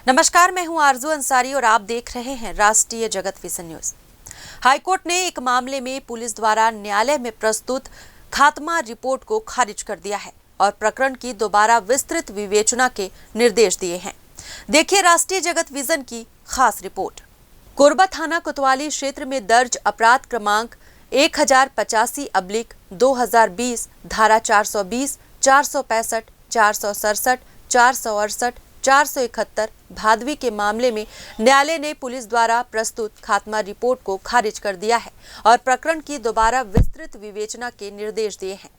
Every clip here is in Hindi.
नमस्कार, मैं हूं आरजू अंसारी और आप देख रहे हैं राष्ट्रीय जगत विजन न्यूज। हाईकोर्ट ने एक मामले में पुलिस द्वारा न्यायालय में प्रस्तुत खात्मा रिपोर्ट को खारिज कर दिया है और प्रकरण की दोबारा विस्तृत विवेचना के निर्देश दिए हैं। देखिए राष्ट्रीय जगत विजन की खास रिपोर्ट। कोरबा थाना कोतवाली क्षेत्र में दर्ज अपराध क्रमांक 1085/2020 धारा 420, 465, 467, 468, 471 भादवी के मामले में न्यायालय ने पुलिस द्वारा प्रस्तुत खात्मा रिपोर्ट को खारिज कर दिया है और प्रकरण की दोबारा विस्तृत विवेचना के निर्देश दिए हैं।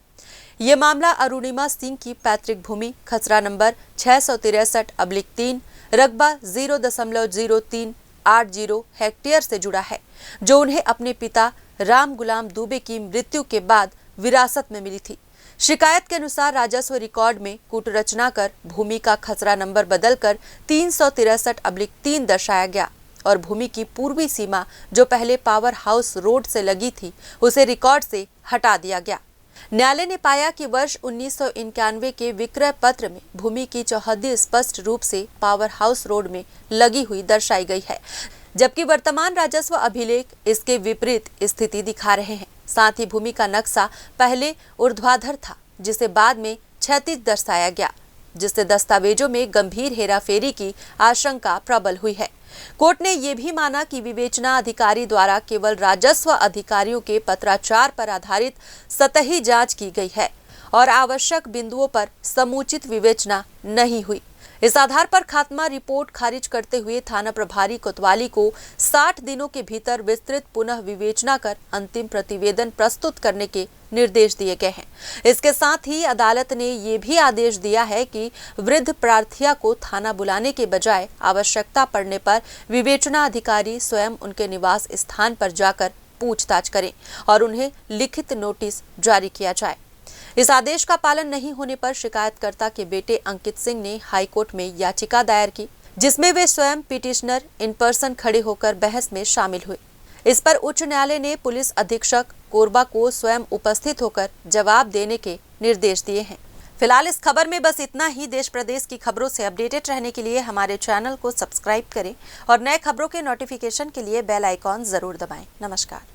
ये मामला अरुणिमा सिंह की पैतृक भूमि खसरा नंबर 663/3 रकबा 0.0380 हेक्टेयर से जुड़ा है, जो उन्हें अपने पिता राम गुलाम दुबे की मृत्यु के बाद विरासत में मिली थी। शिकायत के अनुसार राजस्व रिकॉर्ड में कूट रचना कर भूमि का खसरा नंबर बदलकर 363/3 दर्शाया गया और भूमि की पूर्वी सीमा जो पहले पावर हाउस रोड से लगी थी उसे रिकॉर्ड से हटा दिया गया। न्यायालय ने पाया कि वर्ष 1991 के विक्रय पत्र में भूमि की चौहद्दी स्पष्ट रूप से पावर हाउस रोड में लगी हुई दर्शाई गई है, जबकि वर्तमान राजस्व अभिलेख इसके विपरीत स्थिति दिखा रहे हैं। साथ ही भूमि का नक्शा पहले ऊर्ध्वाधर था, जिसे बाद में क्षैतिज दर्शाया गया, जिससे दस्तावेजों में गंभीर हेराफेरी की आशंका प्रबल हुई है। कोर्ट ने यह भी माना कि विवेचना अधिकारी द्वारा केवल राजस्व अधिकारियों के पत्राचार पर आधारित सतही जांच की गई है और आवश्यक बिंदुओं पर समुचित विवेचना नहीं हुई। इस आधार पर खात्मा रिपोर्ट खारिज करते हुए थाना प्रभारी कोतवाली को 60 दिनों के भीतर विस्तृत पुनः विवेचना कर अंतिम प्रतिवेदन प्रस्तुत करने के निर्देश दिए गए हैं। इसके साथ ही अदालत ने ये भी आदेश दिया है कि वृद्ध प्रार्थिया को थाना बुलाने के बजाय आवश्यकता पड़ने पर विवेचना अधिकारी स्वयं उनके निवास स्थान पर जाकर पूछताछ करें और उन्हें लिखित नोटिस जारी किया जाए। इस आदेश का पालन नहीं होने पर शिकायतकर्ता के बेटे अंकित सिंह ने हाईकोर्ट में याचिका दायर की, जिसमें वे स्वयं पिटिशनर इन पर्सन खड़े होकर बहस में शामिल हुए। इस पर उच्च न्यायालय ने पुलिस अधीक्षक कोरबा को स्वयं उपस्थित होकर जवाब देने के निर्देश दिए हैं। फिलहाल इस खबर में बस इतना ही। देश प्रदेश की खबरों से अपडेटेड रहने के लिए हमारे चैनल को सब्सक्राइब करें और नए खबरों के नोटिफिकेशन के लिए बेल आइकॉन जरूर दबाएं। नमस्कार।